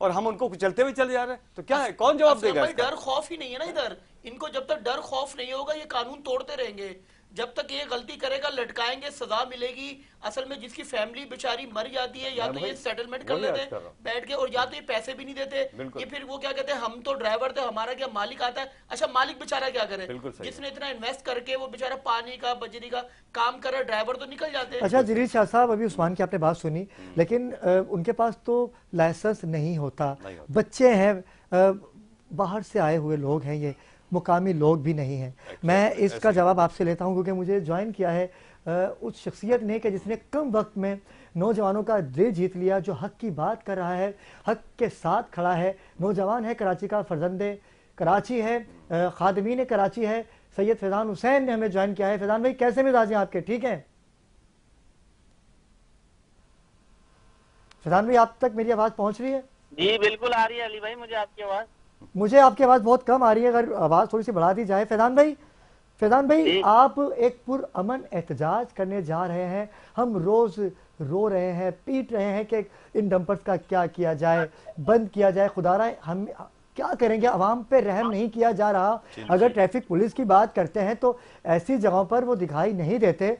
اور ہم ان کو چلتے ہوئے چلے جا رہے ہیں، تو کیا ہے، کون جواب دے گا بھائی اس کا؟ ڈر خوف ہی نہیں ہے نا ادھر، ان کو جب تک ڈر خوف نہیں ہوگا یہ قانون توڑتے رہیں گے، جب تک یہ غلطی کرے گا لٹکائیں گے، سزا ملے گی۔ اصل میں جس کی فیملی بیچاری مر جاتی ہے یا تو یہ سیٹلمنٹ کر لیتے ہیں بیٹھ کے، اور یا تو یہ پیسے بھی نہیں دیتے، یہ پھر وہ کیا کہتے ہیں ہم تو ڈرائیور تھے ہمارا کیا مالک آتا ہے، اچھا مالک بیچارہ کیا کرے، جس نے اتنا انویسٹ کر کے وہ بیچارہ پانی کا بجری کا کام کر رہا ہے، ڈرائیور تو نکل جاتے ہیں۔ اچھا جلیل شاہ صاحب، ابھی عثمان کی آپ نے بات سنی، لیکن ان کے پاس تو لائسنس نہیں ہوتا، بچے ہیں، باہر سے آئے ہوئے لوگ ہیں، یہ مقامی لوگ بھی نہیں ہیں۔ میں اس کا جواب آپ سے لیتا ہوں کیونکہ مجھے جوائن کیا ہے اس شخصیت نے کہ جس نے کم وقت میں نوجوانوں کا دل جیت لیا، جو حق کی بات کر رہا ہے، حق کے ساتھ کھڑا ہے، نوجوان ہے، کراچی کا فرزند کراچی ہے، خادمین کراچی ہے، سید فیضان حسین نے ہمیں جوائن کیا ہے۔ فیضان بھائی کیسے مزاج ہیں آپ کے، ٹھیک ہیں؟ فیضان بھائی آپ تک میری آواز پہنچ رہی ہے؟ جی بالکل آ رہی ہے علی بھائی، مجھے آپ کی آواز، مجھے آپ کی آواز بہت کم آ رہی ہے، اگر آواز تھوڑی سی بڑھا دی جائے۔ فیضان بھائی آپ ایک پرامن احتجاج کرنے جا رہے ہیں، ہم روز رو رہے ہیں، پیٹ رہے ہیں کہ ان ڈمپرز کا کیا کیا جائے، بند کیا جائے، خدا رہا ہم کیا کریں گے، عوام پہ رحم نہیں کیا جا رہا۔ اگر ٹریفک پولیس کی بات کرتے ہیں تو ایسی جگہوں پر وہ دکھائی نہیں دیتے۔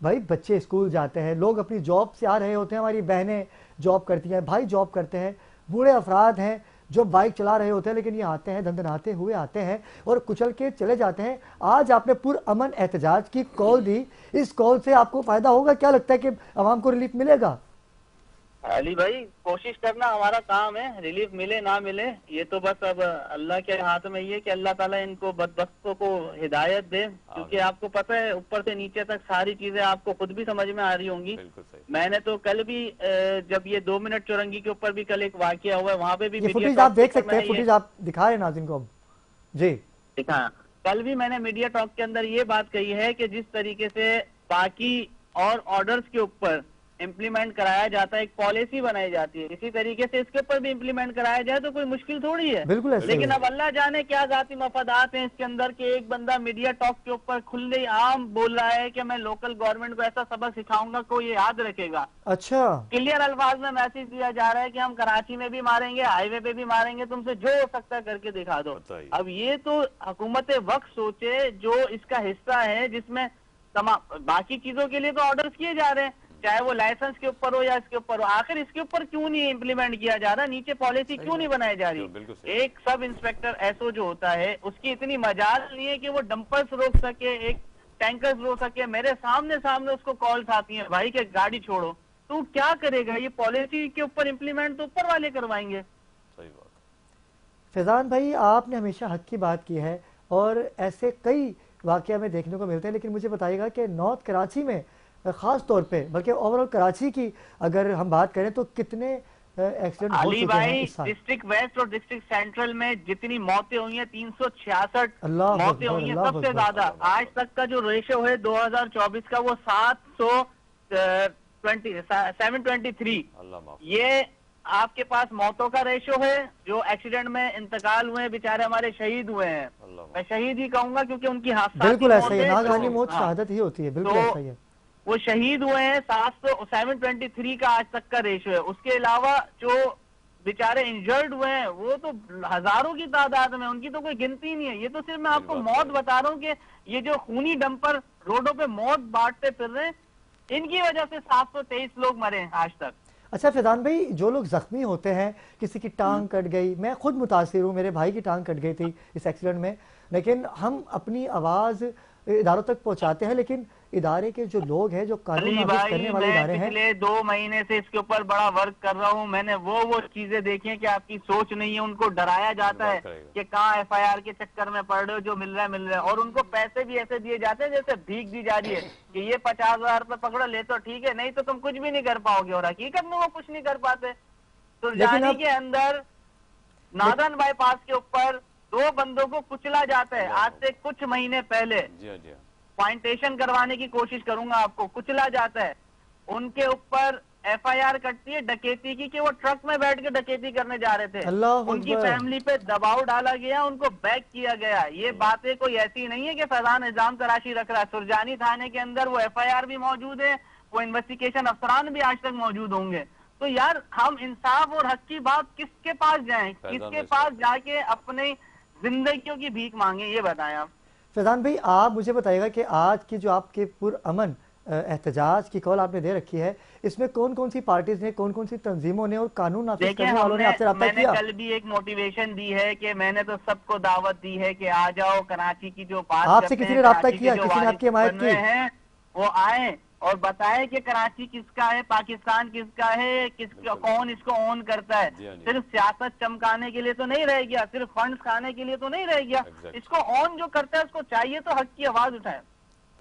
بھائی بچے اسکول جاتے ہیں، لوگ اپنی جاب سے آ رہے ہوتے ہیں، ہماری بہنیں جاب کرتی ہیں، بھائی جاب کرتے ہیں، بوڑھے افراد ہیں جو بائک چلا رہے ہوتے ہیں، لیکن یہ آتے ہیں دندناتے ہوئے آتے ہیں اور کچل کے چلے جاتے ہیں۔ آج آپ نے پرامن احتجاج کی کال دی، اس کال سے آپ کو فائدہ ہوگا؟ کیا لگتا ہے کہ عوام کو ریلیف ملے گا؟ علی بھائی کوشش کرنا ہمارا کام ہے، ریلیف ملے نہ ملے یہ تو بس اب اللہ کے ہاتھ میں، یہ کہ اللہ تعالیٰ ان کو بدبختوں کو ہدایت دے، کیونکہ آپ کو پتہ ہے اوپر سے نیچے تک ساری چیزیں آپ کو خود بھی سمجھ میں آ رہی ہوں گی۔ میں نے تو کل بھی جب یہ 2 منٹ چورنگی کے اوپر بھی کل ایک واقعہ ہوا ہے، وہاں پہ بھی یہ فوٹیج آپ دیکھ سکتے ہیں، فوٹیج آپ دکھا رہے ہیں ناظرین کو جی دکھا، کل بھی میں نے میڈیا ٹاک کے اندر یہ بات کہی ہے کہ جس طریقے سے باقی اور آرڈرز کے اوپر امپلیمنٹ کرایا جاتا ہے، ایک پالیسی بنائی جاتی ہے، اسی طریقے سے اس کے اوپر بھی امپلیمنٹ کرایا جائے تو کوئی مشکل تھوڑی ہے۔ بالکل ایسے لیکن اب اللہ جانے کیا ذاتی مفادات ہیں اس کے اندر کہ ایک بندہ میڈیا ٹاک کے اوپر کھلے عام بول رہا ہے کہ میں لوکل گورنمنٹ کو ایسا سبق سکھاؤں گا کو یہ یاد رکھے گا۔ اچھا کلیئر الفاظ میں میسج دیا جا رہا ہے کہ ہم کراچی میں بھی ماریں گے، ہائی وے پہ بھی ماریں گے، تم سے جو ہو سکتا ہے کر کے دکھا دو۔ اب یہ تو حکومت وقت سوچے جو اس کا حصہ ہے، جس میں تمام باقی چیزوں کے لیے تو آرڈرز کیے جا رہے ہیں، چاہے وہ لائسنس کے اوپر ہو یا اس کے اوپر ہو، آخر اس کے اوپر کیوں نہیں امپلیمنٹ کیا جا رہا، نیچے پالیسی کیوں نہیں بنائی جا رہی؟ ایک سب انسپیکٹر ایسو جو ہوتا ہے اس کی اتنی مجال نہیں ہے کہ وہ ڈمپرز روک سکے، ایک ٹینکرز روک سکے۔ میرے سامنے اس کو کالز آتی ہیں بھائی کہ گاڑی چھوڑو، تو کیا کرے گا؟ یہ پالیسی کے اوپر امپلیمنٹ تو اوپر والے کروائیں گے۔ فیضان بھائی آپ نے ہمیشہ حق کی بات کی ہے اور ایسے کئی واقعہ میں دیکھنے کو ملتے ہیں، لیکن مجھے بتائیے گا کہ نارتھ کراچی میں خاص طور پہ، بلکہ اوورآل کراچی کی اگر ہم بات کریں تو کتنے ایکسیڈنٹ ہو علی چکے ہیں بھائی اس سال؟ ڈسٹرکٹ ویسٹ اور ڈسٹرکٹ سینٹرل میں جتنی موتیں ہوئی ہیں 366 اللہ موتیں اکبر، ہوئی ہیں اللہ سب سے اکبر۔ زیادہ۔ آج تک کا جو ریشو ہے 2024 کا وہ 723، یہ آپ کے پاس موتوں کا ریشو ہے۔ جو ایکسیڈنٹ میں انتقال ہوئے ہیں بیچارے ہمارے شہید ہوئے ہیں، میں شہید ہی کہوں گا کیونکہ ان کی حادثاتی بالکل ایسا ہی ہے، موت ناگہانی ہے، موت شہادت ہی ہوتی ہے، بالکل ایسا ہی ہے۔ وہ شہید ہوئے ہیں 723 کا آج تک کا ریشو ہے۔ اس کے علاوہ جو بیچارے انجرڈ ہوئے ہیں وہ تو ہزاروں کی تعداد میں، ان کی تو کوئی گنتی نہیں ہے۔ یہ تو صرف میں آپ کو موت بتا رہا ہوں کہ یہ جو خونی ڈمپر روڈوں پہ موت بانٹتے پھر رہے ہیں، ان کی وجہ سے 723 لوگ مرے ہیں آج تک۔ اچھا فیضان بھائی، جو لوگ زخمی ہوتے ہیں، کسی کی ٹانگ کٹ گئی، میں خود متاثر ہوں، میرے بھائی کی ٹانگ کٹ گئی تھی اس ایکسیڈنٹ میں، لیکن ہم اپنی آواز اداروں تک پہنچاتے ہیں، لیکن ادارے کے جو لوگ ہیں، جو قانون نافذ کرنے والے ادارے ہیں، پچھلے 2 مہینے سے اس کے اوپر بڑا ورک کر رہا ہوں۔ میں نے وہ چیزیں دیکھی ہیں کہ آپ کی سوچ نہیں ہے، ان کو ڈرایا جاتا ہے کہ کہاں ایف آئی آر کے چکر میں پڑ رہے ہو، جو مل رہا ہے، اور ان کو پیسے بھی ایسے دیے جاتے ہیں جیسے بھیک دی جا رہی ہے کہ یہ 50,000 روپے پکڑو، لے تو ٹھیک ہے، نہیں تو تم کچھ بھی نہیں کر پاؤ گے، اور حقیقت میں وہ کچھ نہیں کر پاتے۔ سرجانی کے اندر نادن بائی پاس کے اوپر 2 بندوں کو کچلا جاتا ہے آج سے کچھ مہینے پہلے، پوائنٹیشن کروانے کی کوشش کروں گا آپ کو، کچلا جاتا ہے۔ ان کے اوپر ایف آئی آر کٹتی ہے ڈکیتی کی کہ وہ ٹرک میں بیٹھ کے ڈکیتی کرنے جا رہے تھے، ان کی فیملی پہ دباؤ ڈالا گیا، ان کو بیک کیا گیا۔ یہ باتیں کوئی ایسی نہیں ہے کہ فیضان نظام تراشی رکھ رہا ہے۔ سرجانی تھانے کے اندر وہ ایف آئی آر بھی موجود ہے، وہ انویسٹیگیشن افسران بھی آج تک موجود ہوں گے۔ تو یار ہم انصاف اور حق کی بات کس کے پاس جائیں, کس کے پاس جا کے اپنے زندگیوں کی بھیک مانگیں, یہ بتائیں آپ. فیضان بھائی آپ مجھے بتائیے گا کہ آج کی جو آپ کے پرامن احتجاج کی کال آپ نے دے رکھی ہے, اس میں کون کون سی پارٹیز نے, کون کون سی تنظیموں نے اور قانون نافذ کرنے والوں نے آپ سے رابطہ میں نے کیا؟ کل بھی ایک موٹیویشن دی ہے کہ میں نے تو سب کو دعوت دی ہے کہ آ جاؤ, کراچی کی جو بات آپ سے کسی نے رابطہ کیا, کسی نے آپ کی حمایت کی؟ وہ آئیں اور بتائیں کہ کراچی کس کا ہے, پاکستان کس کا ہے, کون اس کو اون کرتا ہے. صرف سیاست چمکانے کے لیے تو نہیں رہ گیا, صرف فنڈز کھانے کے لیے تو نہیں رہ گیا, اس کو اون جو کرتا ہے اس کو چاہیے تو حق کی آواز اٹھائے.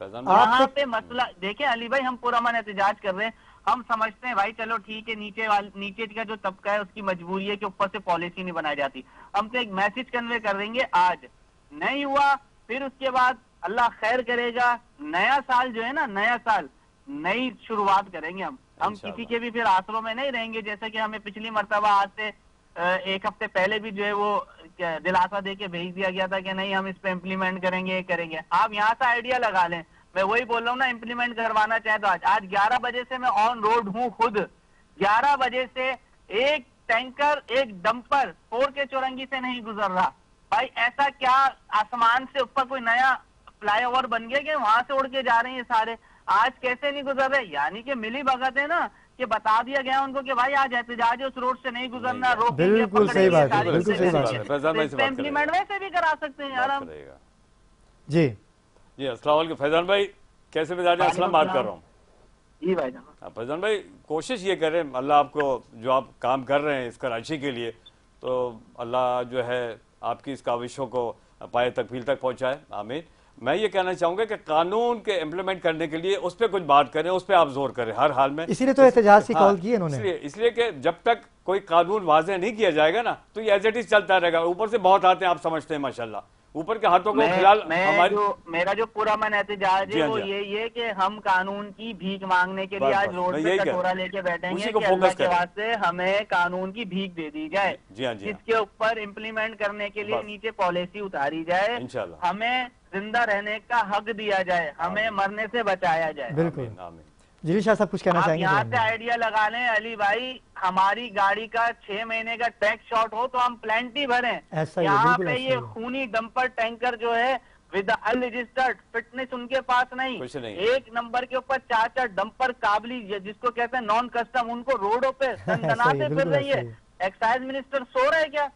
یہاں پہ مسئلہ دیکھیں علی بھائی, ہم پرامن احتجاج کر رہے ہیں, ہم سمجھتے ہیں بھائی چلو ٹھیک ہے, نیچے کا جو طبقہ ہے اس کی مجبوری ہے کہ اوپر سے پالیسی نہیں بنائی جاتی. ہم تو ایک میسج کنوے کر دیں گے, آج نہیں ہوا پھر اس کے بعد اللہ خیر کرے گا, نیا سال جو ہے نا, نیا سال نئی شروعات کریں گے. ہم کسی کے بھی پھر آسروں میں نہیں رہیں گے, جیسے کہ ہمیں پچھلی مرتبہ آج سے ایک ہفتے پہلے بھی جو ہے وہ دلاسا دے کے بھیج دیا گیا تھا کہ نہیں ہم اس پہ امپلیمنٹ کریں گے, کریں گے. آپ یہاں سے آئیڈیا لگا لیں, میں وہی بول رہا ہوں نا, امپلیمنٹ کروانا چاہیں تو آج 11 بجے سے میں آن روڈ ہوں خود. 11 بجے سے ایک ٹینکر, ایک ڈمپر 4 کے چورنگی سے نہیں گزر رہا. بھائی ایسا کیا آسمان سے اوپر کوئی نیا فلائی اوور بن گیا کہ وہاں سے اڑ کے جا رہے ہیں یہ سارے؟ آج کیسے نہیں گزر رہے؟ یعنی کہ ملی بھگت ہے نا, کہ بتا دیا گیا ان کو کہ بھائی آج احتجاج اس روڈ سے نہیں گزرنا, روکیں گے, بالکل صحیح بات ہے, بالکل صحیح بات ہے. امپلیمنٹ ویسے بھی کرا سکتے ہیں یار ہم. جی جی السلام علیکم فیضان بھائی, کیسے مزاج ہیں؟ اسلام بات کر رہا ہوں. جی بھائی جان. فیضان بھائی کوشش یہ کریں, اللہ آپ کو جو آپ کام کر رہے ہیں اس کراچی کے لیے, تو اللہ جو ہے آپ کی اس کاوشوں کو پائے تکمیل تک پہنچائے, آمین. میں یہ کہنا چاہوں گا کہ قانون کے امپلیمنٹ کرنے کے لیے اس پہ کچھ بات کریں, اس پہ آپ زور کریں ہر حال میں. اسی لیے تو احتجاج کی کال کی ہے انہوں نے. اس لیے کہ جب تک کوئی قانون واضح نہیں کیا جائے گا نا تو یہ ایز اٹ از چلتا رہے گا. اوپر سے بہت آتے ہیں, آپ سمجھتے ہیں ماشاءاللہ, اوپر کے ہاتھوں کو خلال ہماری. میرا جو پرامن احتجاج ہے وہ یہی ہے کہ ہم قانون کی بھیک مانگنے کے لیے آج روڈ پہ کٹورا لے کے بیٹھیں گے کہ اللہ کے واسطے ہمیں قانون کی بھیک دے دی جائے, جس کے اوپر امپلیمنٹ کرنے کے لیے نیچے پالیسی اتاری جائے, ہمیں زندہ رہنے کا حق دیا جائے, ہمیں مرنے سے بچایا جائے. بالکل. جلیل شاہ صاحب کچھ کہنا چاہیں گے؟ یہاں سے آئیڈیا لگا لیں علی بھائی, ہماری گاڑی کا 6 مہینے کا ٹیکس شارٹ ہو تو ہم پلینٹی بھریں. یہاں پہ یہ خونی ڈمپر ٹینکر جو ہے ود انرجسٹرڈ فٹنس ان کے پاس نہیں, ایک نمبر کے اوپر 4 ڈمپر قابلی جس کو کہتے ہیں نان کسٹم, ان کو روڈوں پہ سنسناتے پھر رہی ہے. ایکسائز منسٹر سو رہے کیا؟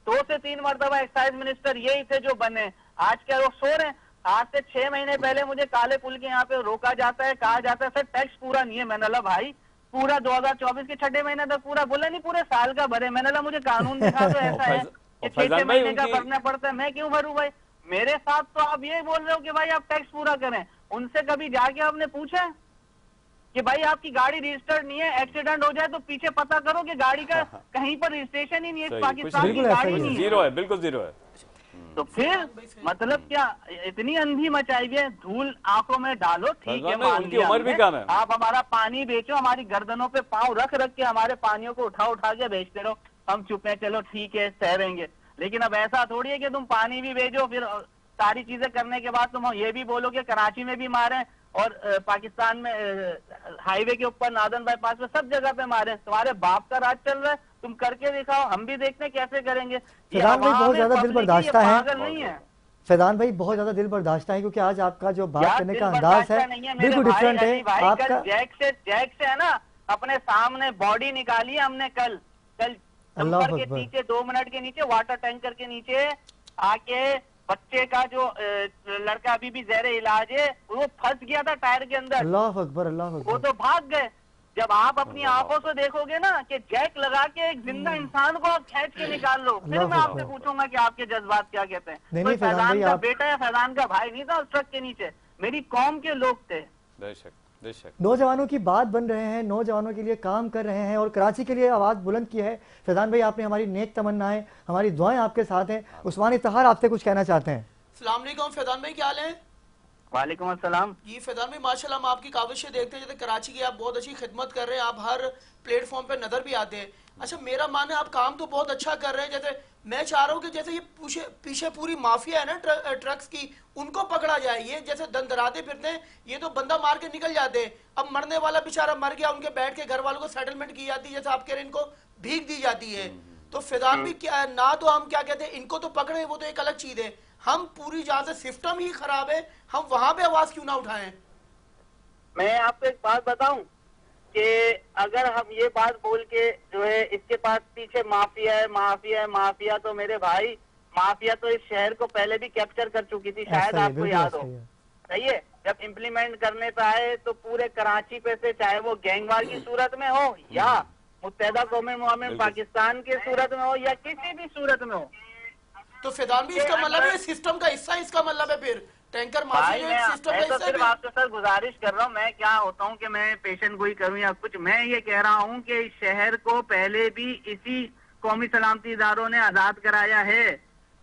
2 سے 3 مرتبہ ایکسائز منسٹر یہی تھے جو بنے, آج کیا وہ سو رہے ہیں؟ آج سے 6 مہینے پہلے مجھے کالے پل کے یہاں پہ روکا جاتا ہے, کہا جاتا ہے سر ٹیکس پورا نہیں ہے. میں نے کہا بھائی پورا 2024 کے 6 مہینے تک پورا, بولے نہیں پورے سال کا بھرے. میں نے کہا مجھے قانون دکھا تو ایسا ہے کہ 6 مہینے کا بھرنا پڑتا ہے, میں کیوں بھروں بھائی؟ میرے ساتھ تو آپ یہ بول رہے ہو کہ بھائی آپ ٹیکس پورا کریں. ان سے کبھی جا کے آپ نے پوچھا کہ بھائی آپ کی گاڑی رجسٹرڈ نہیں ہے, ایکسیڈنٹ ہو جائے تو پیچھے پتا کرو کہ گاڑی کا کہیں پر رجسٹریشن ہی نہیں ہے, پاکستان کی گاڑی نہیں ہے, زیرو ہے, بالکل زیرو ہے. تو پھر مطلب کیا اتنی اندھی مچائی ہوئی ہے, دھول آنکھوں میں ڈالو, ٹھیک ہے مان لیا, آپ ہمارا پانی بیچو, ہماری گردنوں پہ پاؤں رکھ کے ہمارے پانیوں کو اٹھا کے بیچتے رہو, ہم چپ ہیں, چلو ٹھیک ہے سہ رہیں گے. لیکن اب ایسا تھوڑی ہے کہ تم پانی بھی بیچو, پھر ساری چیزیں کرنے کے بعد تم یہ بھی بولو کہ کراچی میں بھی ماریں اور پاکستان میں ہائی وے کے اوپر نادن بائی پاس میں سب جگہ پہ ماریں. تمہارے باپ کا راج چل رہا ہے, تم کر کے دکھاؤ, ہم بھی دیکھتے ہیں کیسے کریں گے. فیضان بھائی بہت زیادہ دل برداشتہ ہے, فیضان بھائی بہت زیادہ دل برداشتہ ہے, کیونکہ آج آپ کا جو بات کرنے کا انداز ہے بالکل ڈفرنٹ ہے. آپ کا جیک سے ہے نا, اپنے سامنے باڈی نکالی ہے ہم نے کل ڈمپر کے نیچے 2 منٹ کے نیچے واٹر ٹینکر کے نیچے آ کے بچے کا جو لڑکا ابھی بھی زیر علاج ہے, وہ پھنس گیا تھا ٹائر کے اندر. اللہ اکبر, اللہ اکبر. وہ تو بھاگ گئے. جب آپ اپنی آنکھوں سے دیکھو گے نا کہ جیک لگا کے ایک زندہ انسان کو آپ کھینچ کے نکال لو, پھر میں آپ سے پوچھوں گا کہ آپ کے جذبات کیا کہتے ہیں. کوئی فیضان کا بیٹا یا فیضان کا بھائی نہیں تھا اس ٹرک کے نیچے, میری قوم کے لوگ تھے. نوجوانوں کی بات بن رہے ہیں, نوجوانوں کے لیے کام کر رہے ہیں اور کراچی کے لیے آواز بلند کی ہے. فیضان بھائی آپ نے ہماری نیک تمنائیں, ہماری دعائیں آپ کے ساتھ ہیں. عثمان اطہار آپ سے کچھ کہنا چاہتے ہیں. السلام علیکم فیضان بھائی, کیا حال ہے؟ وعلیکم السلام. جی فیضان بھائی ماشاءاللہ ہم آپ کی کاوشیں دیکھتے ہیں, جیسے کراچی کی آپ بہت اچھی خدمت کر رہے ہیں, آپ ہر پلیٹ فارم پہ نظر بھی آتے ہیں. اچھا میرا ماننا ہے آپ کام تو بہت اچھا کر رہے ہیں, جیسے میں چاہ رہا ہوں کہ جیسے یہ پیچھے پوری مافیا ہے نا ٹرکس کی، ان کو پکڑا جائے. یہ جیسے دندراتے پھرتے ہیں، یہ تو بندہ مار کے نکل جاتے ہیں. اب مرنے والا بیچارہ مر گیا، ان کے بیٹھ کے گھر والوں کو سیٹلمنٹ کی جاتی ہے، جیسے آپ کہہ رہے ہیں ان کو بھیک دی جاتی ہے. تو فیضان بھی کیا نہ تو ہم کیا کہتے ہیں ان کو تو پکڑے، وہ تو ایک الگ چیز ہے. ہم پوری جہاں سے سسٹم ہی خراب ہے، ہم وہاں پہ آواز کیوں نہ اٹھائیں؟ میں آپ کو ایک بات بتاؤں کہ اگر ہم یہ بات بول کے جو ہے اس کے پاس پیچھے مافیا ہے مافیا ہے مافیا، تو میرے بھائی مافیا تو اس شہر کو پہلے بھی کیپچر کر چکی تھی، شاید آپ کو یاد ہو. صحیح ہے، جب امپلیمنٹ کرنے پہ آئے تو پورے کراچی پہ سے، چاہے وہ گینگ وار کی صورت میں ہو یا متحدہ قوم متحدہ پاکستان کی صورت میں ہو یا کسی بھی صورت میں ہو. تو فیضان بھی اس کا مطلب ہے سسٹم کا حصہ، اس کا مطلب ہے پھر ٹینکر بھائی مافیا سسٹم میں کا تو حصہ صرف ہے. آپ سے سر گزارش کر رہا ہوں، میں کیا ہوتا ہوں کہ میں پیشن گوئی کروں یا کچھ، میں یہ کہہ رہا ہوں کہ اس شہر کو پہلے بھی اسی قومی سلامتی اداروں نے آزاد کرایا ہے،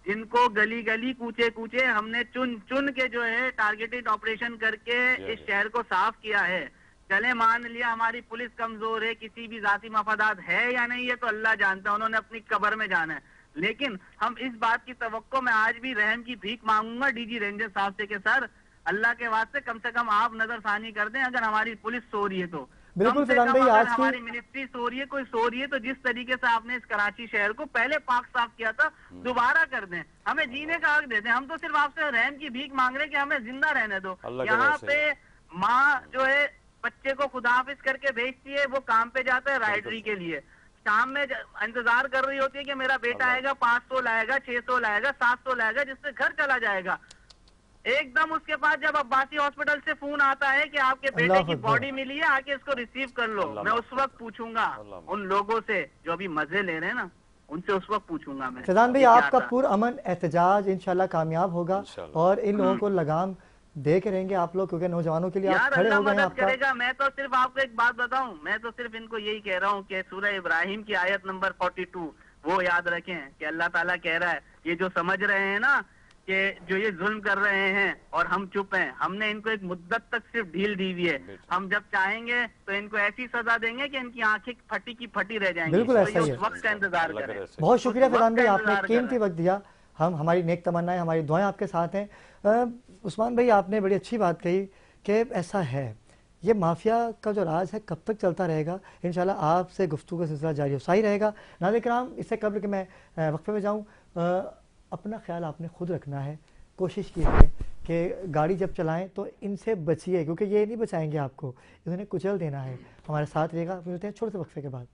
جن کو گلی گلی کوچے کوچے ہم نے چن کے جو ہے ٹارگیٹڈ آپریشن کر کے اس شہر کو صاف کیا ہے. چلے مان لیا ہماری پولیس کمزور ہے، کسی بھی ذاتی مفادات ہے یا نہیں، یہ تو اللہ جانتا ہے، انہوں نے اپنی قبر میں جانا ہے. لیکن ہم اس بات کی توقع میں آج بھی رحم کی بھیک مانگوں گا ڈی جی رینجر صاحب سے کہ سر اللہ کے واسطے کم سے کم آپ نظر ثانی کر دیں. اگر ہماری پولیس سو رہی ہے تو بالکل کم سے فیضان کم بھائی، اگر آج کی ہماری منسٹری سو رہی ہے، کوئی سو رہی ہے، تو جس طریقے سے آپ نے اس کراچی شہر کو پہلے پاک صاف کیا تھا دوبارہ کر دیں، ہمیں جینے کا حق دے دیں. ہم تو صرف آپ سے رحم کی بھیک مانگ رہے ہیں کہ ہمیں زندہ رہنے دو. یہاں پہ ماں جو ہے بچے کو خدا حافظ کر کے بھیجتی ہے، وہ کام پہ جاتا ہے رائڈری کے لیے، شام میں انتظار کر رہی ہوتی ہے کہ میرا بیٹا آئے گا، 500 لائے گا، 600 لائے گا، 700 لائے گا، جس سے گھر چلا جائے گا. ایک دم اس کے بعد جب عباسی ہاسپٹل سے فون آتا ہے کہ آپ کے بیٹے کی باڈی ملی ہے، آ کے اس کو ریسیو کر لو، میں اس وقت پوچھوں گا ان لوگوں سے جو ابھی مزے لے رہے ہیں نا، ان سے اس وقت پوچھوں گا میں. فیضان بھائی، آپ کا پرامن احتجاج انشاءاللہ کامیاب ہوگا اور ان لوگوں کو لگام دے کے رہیں گے آپ لوگ، کیونکہ نوجوانوں کے لیے آپ کھڑے ہو گئے ہیں. آپ کا کرے گا. میں تو صرف آپ کو ایک بات بتاؤں، میں تو صرف ان کو یہی کہہ رہا ہوں کہ سورہ ابراہیم کی آیت نمبر 42 وہ یاد رکھیں کہ اللہ تعالیٰ کہہ رہا ہے یہ جو سمجھ رہے ہیں نا کہ جو یہ ظلم کر رہے ہیں اور ہم چپ ہیں، ہم نے ان کو ایک مدت تک صرف ڈھیل دی ہوئی ہے. ہم جب چاہیں گے تو ان کو ایسی سزا دیں گے کہ ان کی آنکھیں پھٹی کی پھٹی رہ جائیں گی. بالکل ایسا ہی ہے. اس وقت کا انتظار کریں. بہت شکریہ فیضان بھائی، آپ نے قیمتی وقت دیا. ہماری نیک تمنائیں، ہماری دعائیں آپ کے ساتھ ہیں. عثمان بھائی، آپ نے بڑی اچھی بات کہی کہ ایسا ہے، یہ مافیا کا جو راز ہے کب تک چلتا رہے گا. انشاءاللہ آپ سے گفتگو کا سلسلہ جاری و ساری رہے گا. ناظرین کرام، اس سے قبل کہ میں وقفے میں جاؤں، اپنا خیال آپ نے خود رکھنا ہے. کوشش کیجیے کہ گاڑی جب چلائیں تو ان سے بچیے، کیونکہ یہ نہیں بچائیں گے آپ کو، انہیں کچل دینا ہے. ہمارے ساتھ رہے گا. ملتے ہیں چھوٹے سے وقفے کے بعد.